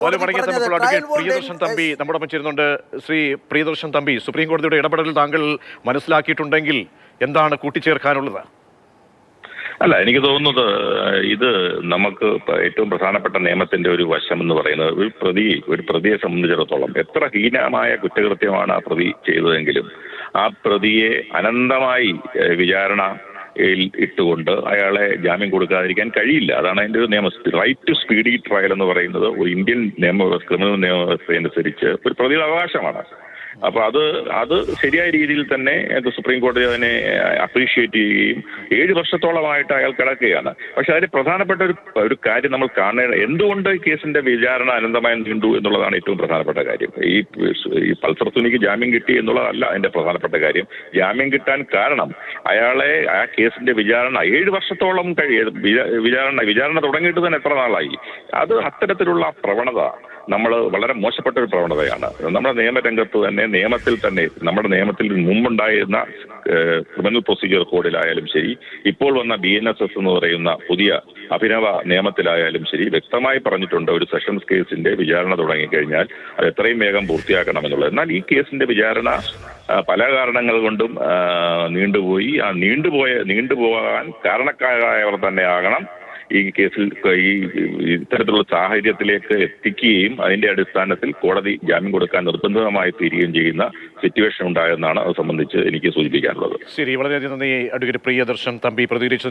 മടങ്ങിയെത്തുമ്പോൾ advocate Priyadarshan Thampi നമ്മുടെ ചേരുന്നുണ്ട്. Shri Priyadarshan Thampi, supreme കോടതിയുടെ ഇടപെടൽ താങ്കൾ മനസ്സിലാക്കിയിട്ടുണ്ടെങ്കിൽ എന്താണ് കൂട്ടിച്ചേർക്കാനുള്ളത്? അല്ല, എനിക്ക് തോന്നുന്നത് ഇത് നമുക്ക് ഏറ്റവും പ്രധാനപ്പെട്ട നിയമത്തിന്റെ ഒരു വശം എന്ന് പറയുന്നത് ഒരു പ്രതിയെ സംബന്ധിച്ചിടത്തോളം എത്ര ഹീനമായ കുറ്റകൃത്യമാണ് ആ പ്രതി ചെയ്തതെങ്കിലും ആ പ്രതിയെ അനന്തമായി വിചാരണ ഇട്ടുകൊണ്ട് അയാളെ ജാമ്യം കൊടുക്കാതിരിക്കാൻ കഴിയില്ല. അതാണ് അതിന്റെ ഒരു നിയമം. റൈറ്റ് ടു സ്പീഡി ട്രയൽ എന്ന് പറയുന്നത് ഒരു ഇന്ത്യൻ ക്രിമിനൽ നിയമവ്യവസ്ഥയനുസരിച്ച് ഒരു പ്രതിയുടെ അവകാശമാണ്. അപ്പൊ അത് ശരിയായ രീതിയിൽ തന്നെ സുപ്രീം കോടതി അതിനെ അപ്രീഷിയേറ്റ് ചെയ്യുകയും 7 വർഷത്തോളമായിട്ട് അയാൾ കിടക്കുകയാണ്. പക്ഷെ അതിന് പ്രധാനപ്പെട്ട ഒരു കാര്യം നമ്മൾ കാണേണ്ട, എന്തുകൊണ്ട് ഈ കേസിന്റെ വിചാരണ അനന്തമായി നീണ്ടു എന്നുള്ളതാണ് ഏറ്റവും പ്രധാനപ്പെട്ട കാര്യം. ഈ പൾസർ സുനിക്ക് ജാമ്യം കിട്ടി എന്നുള്ളതല്ല അതിന്റെ പ്രധാനപ്പെട്ട കാര്യം. ജാമ്യം കിട്ടാൻ കാരണം അയാളെ ആ കേസിന്റെ വിചാരണ 7 വർഷത്തോളം വിചാരണ തുടങ്ങിയിട്ട് തന്നെ എത്ര നാളായി. അത് അത്തരത്തിലുള്ള പ്രവണത നമ്മൾ വളരെ മോശപ്പെട്ട ഒരു പ്രവണതയാണ്. നമ്മുടെ നിയമരംഗത്ത് തന്നെ നമ്മുടെ നിയമത്തിൽ മുമ്പുണ്ടായിരുന്ന ക്രിമിനൽ പ്രൊസീജിയർ കോഡിലായാലും ശരി, ഇപ്പോൾ വന്ന BNSS എന്ന് പറയുന്ന പുതിയ അഭിനവ നിയമത്തിലായാലും ശരി വ്യക്തമായി പറഞ്ഞിട്ടുണ്ട് ഒരു സെഷൻസ് കേസിന്റെ വിചാരണ തുടങ്ങിക്കഴിഞ്ഞാൽ അത് എത്രയും വേഗം പൂർത്തിയാക്കണമെന്നുള്ളത്. എന്നാൽ ഈ കേസിന്റെ വിചാരണ പല കാരണങ്ങൾ കൊണ്ടും നീണ്ടുപോയി. ആ നീണ്ടുപോകാൻ കാരണക്കാരായവർ തന്നെ ആകണം ഈ കേസിൽ ഇത്തരത്തിലുള്ള സാഹചര്യത്തിലേക്ക് എത്തിക്കുകയും അതിന്റെ അടിസ്ഥാനത്തിൽ കോടതി ജാമ്യം കൊടുക്കാൻ നിർബന്ധിതമായി തീരുകയും ചെയ്യുന്ന സിറ്റുവേഷൻ ഉണ്ടായെന്നാണ് അത് സംബന്ധിച്ച് എനിക്ക് സൂചിപ്പിക്കാനുള്ളത്. ശരി, വളരെയധികം നന്ദി അഡ്വക്കേറ്റ് പ്രിയദർശൻ തമ്പി പ്രതികരിച്ചു.